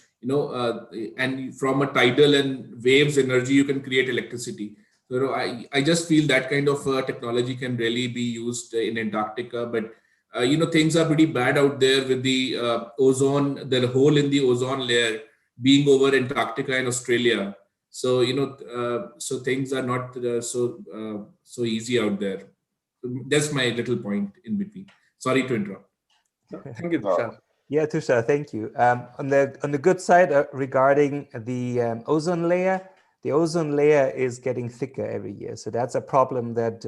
and from a tidal and waves energy, you can create electricity. So I just feel that kind of technology can really be used in Antarctica, but things are pretty bad out there with the ozone, the hole in the ozone layer being over Antarctica and Australia. So so things are not so easy out there. That's my little point in between. Sorry to interrupt. Thank you, Tushar. Yeah, Tushar, thank you. On the good side, regarding the ozone layer, the ozone layer is getting thicker every year. So that's a problem that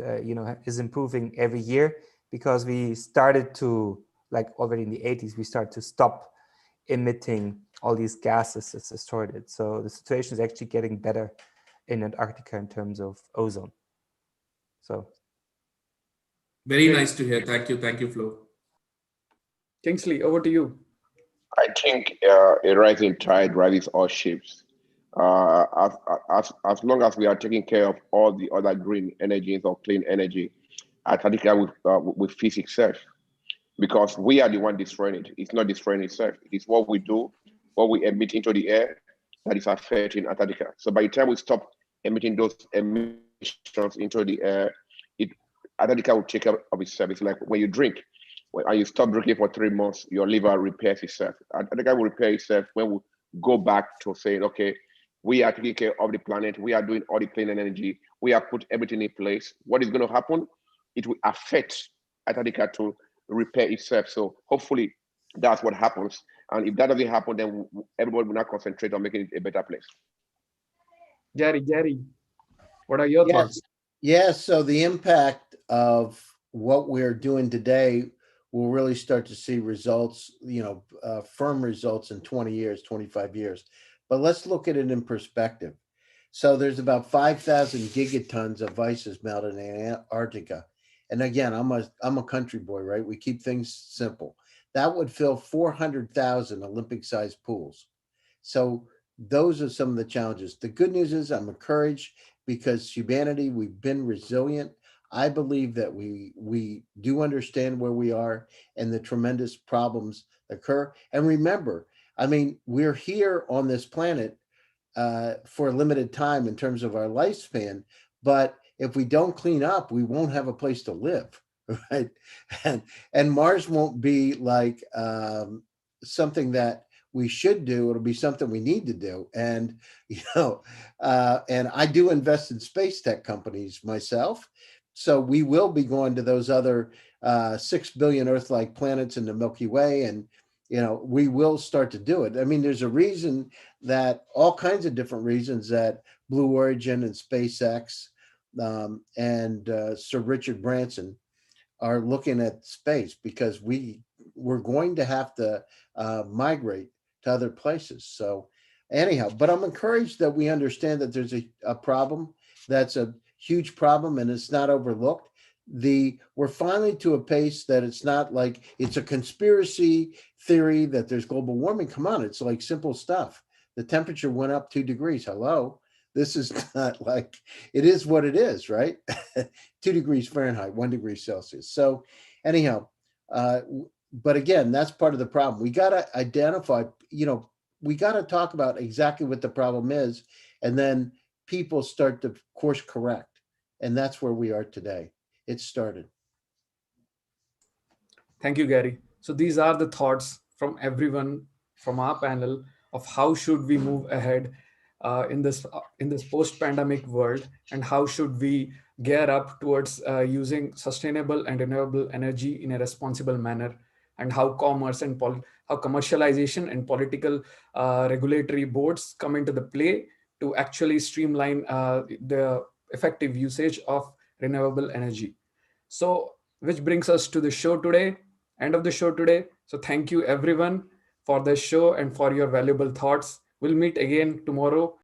is improving every year, because we started to, like already in the 80s, we started to stop emitting all these gases that destroyed it. So the situation is actually getting better in Antarctica in terms of ozone. So very Great. nice to hear. Thank you, Flo. Kingsley, over to you. I think a rising tide rises all ships. As long as we are taking care of all the other green energies or clean energy, Antarctica will fix itself, because we are the one destroying it. It's not destroying itself. It is what we do, what we emit into the air, that is affecting Antarctica. So by the time we stop emitting those emissions into the air, Antarctica will take care of itself. It's like when you drink, and you stop drinking for 3 months, your liver repairs itself. Antarctica will repair itself when we go back to saying, okay, we are taking care of the planet, we are doing all the clean energy, we have put everything in place. What is going to happen? It will affect Antarctica to repair itself. So hopefully that's what happens. And if that doesn't happen, then everybody will not concentrate on making it a better place. Gary, what are your Yes. thoughts? Yes. So the impact of what we're doing today, we'll really start to see results, firm results in 20 years, 25 years. But let's look at it in perspective. So there's about 5,000 gigatons of ice is melted in Antarctica. And again, I'm a country boy, right? We keep things simple. That would fill 400,000 Olympic-sized pools. So those are some of the challenges. The good news is I'm encouraged, because humanity, we've been resilient. I believe that we do understand where we are and the tremendous problems occur. And remember, I mean, we're here on this planet for a limited time in terms of our lifespan, but if we don't clean up, we won't have a place to live, right? And Mars won't be like something that we should do. It'll be something we need to do. And and I do invest in space tech companies myself, so we will be going to those other 6 billion Earth-like planets in the Milky Way, and we will start to do it. I mean, there's a reason that all kinds of different reasons that Blue Origin and SpaceX and Sir Richard Branson are looking at space, because we're going to have to migrate to other places. So anyhow, but I'm encouraged that we understand that there's a problem that's a huge problem and it's not overlooked. We're finally to a pace that it's not like it's a conspiracy theory that there's global warming. Come on, it's like simple stuff. The temperature went up 2 degrees. Hello. This is not like, it is what it is, right? 2 degrees Fahrenheit, 1 degree Celsius. So anyhow, but again, that's part of the problem. We got to identify, we got to talk about exactly what the problem is, and then people start to course correct. And that's where we are today. It started. Thank you, Gary. So these are the thoughts from everyone from our panel of how should we move ahead in this post-pandemic world, and how should we gear up towards using sustainable and renewable energy in a responsible manner, and how commerce and how commercialization and political regulatory boards come into the play to actually streamline the effective usage of renewable energy. So, which brings us to the show today, end of the show today. So, thank you everyone for the show and for your valuable thoughts. We'll meet again tomorrow